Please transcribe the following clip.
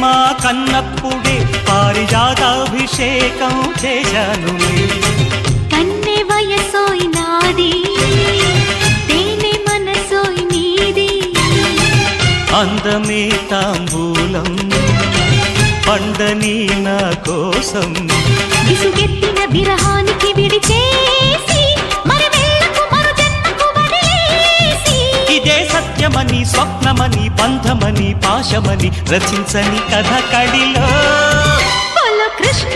ప్రేమ కన్నప్పుడే పారిజాతాభిషేకం చేశాను. కన్నె వయసోయ్ నాది, తేనె మనసోయ్ నీది. అందమే తాంబూలం పండని నా కోసం. విసుగెత్తిన విరహానికి విడిచేసి మరి వెళ్ళకు మరు జన్మకు వదిలేసి. ఇదే సత్యమని స్వప్నమని బంధమని పాశమని రచించని కథ కడిలో బోలో కృష్ణ